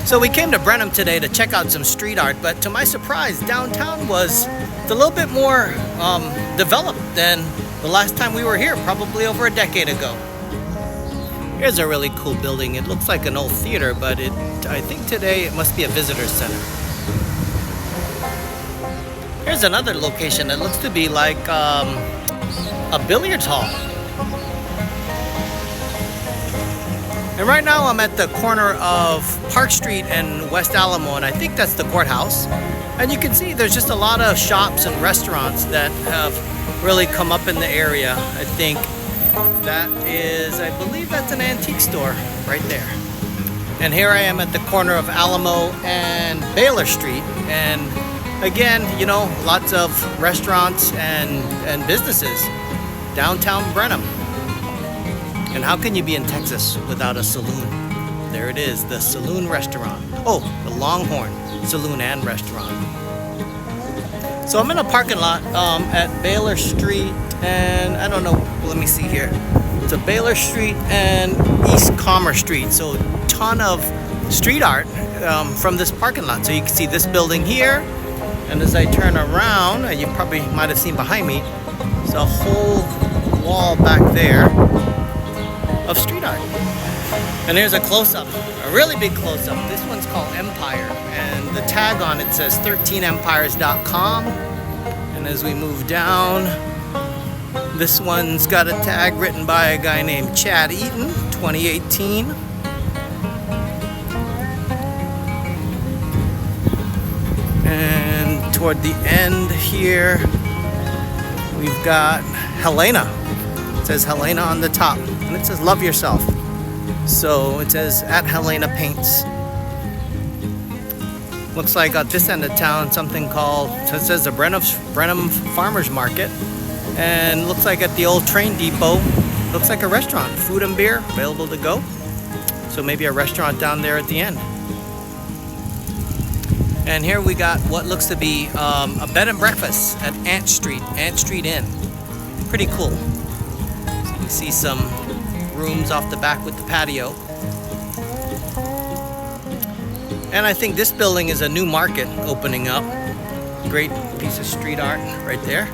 So we came to Brenham today to check out some street art, but to my surprise, downtown was a little bit more developed than the last time we were here, probably over a decade ago. Here's a really cool building. It looks like an old theater, but I think today it must be a visitor center. Here's another location that looks to be like a billiards hall. And right now I'm at the corner of Park Street and West Alamo, and I think that's the courthouse. And you can see there's just a lot of shops and restaurants that have really come up in the area. I think that is, I believe that's an antique store right there. And here I am at the corner of Alamo and Baylor Street. And again, you know, lots of restaurants and businesses. Downtown Brenham. And how can you be in Texas without a saloon? There it is, the saloon restaurant. Oh, the Longhorn Saloon and Restaurant. So I'm in a parking lot at Baylor Street and I don't know, let me see here. It's a Baylor Street and East Commerce Street. So a ton of street art from this parking lot. So you can see this building here. And as I turn around, and you probably might have seen behind me, there's a whole wall back there of street art. And here's a close-up, a really big close-up. This one's called Empire, and the tag on it says 13empires.com. And as we move down, this one's got a tag written by a guy named Chad Eaton, 2018. And toward the end here, we've got Helena. It says Helena on the top, and it says love yourself. So it says at Helena Paints. Looks like at this end of town something called, so it says the Brenham Farmers Market. And looks like at the old train depot, looks like a restaurant, food and beer available to go. So maybe a restaurant down there at the end. And here we got what looks to be a bed and breakfast at Ant Street Inn. Pretty cool. You see some rooms off the back with the patio. And I think this building is a new market opening up. Great piece of street art right there.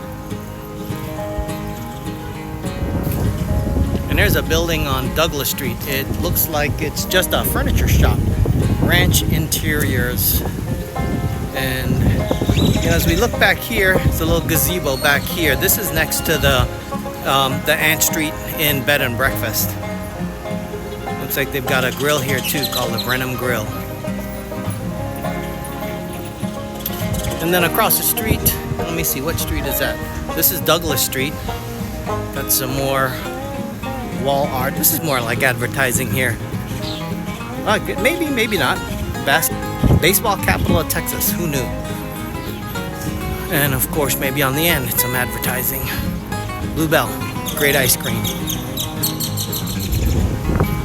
And there's a building on Douglas Street. It looks like it's just a furniture shop. Ranch Interiors. And you know, as we look back here, it's a little gazebo back here. This is next to the Ant Street Inn Bed and Breakfast. Looks like they've got a grill here too called the Brenham Grill. And then across the street, let me see, what street is that? This is Douglas Street. Got some more wall art. This is more like advertising here. Maybe, maybe not. Baseball capital of Texas, who knew? And of course, maybe on the end, it's some advertising. Blue Bell, great ice cream.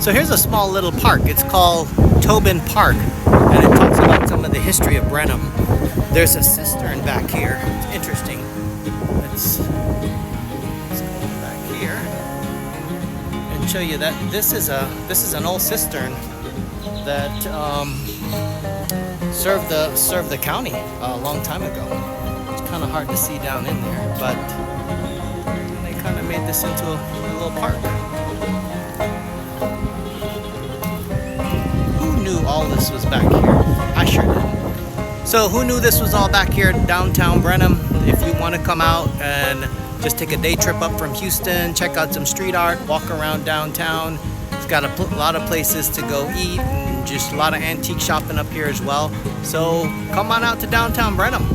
So here's a small little park. It's called Tobin Park, and it talks about some of the history of Brenham. There's a cistern back here. It's interesting. Let's go back here and show you that this is an old cistern that served the county a long time ago. It's kind of hard to see down in there, but they kind of made this into a little park. Who knew all this was back here? I sure did. So who knew this was all back here in downtown Brenham? If you want to come out and just take a day trip up from Houston, check out some street art, walk around downtown. It's got a lot of places to go eat and just a lot of antique shopping up here as well. So come on out to downtown Brenham.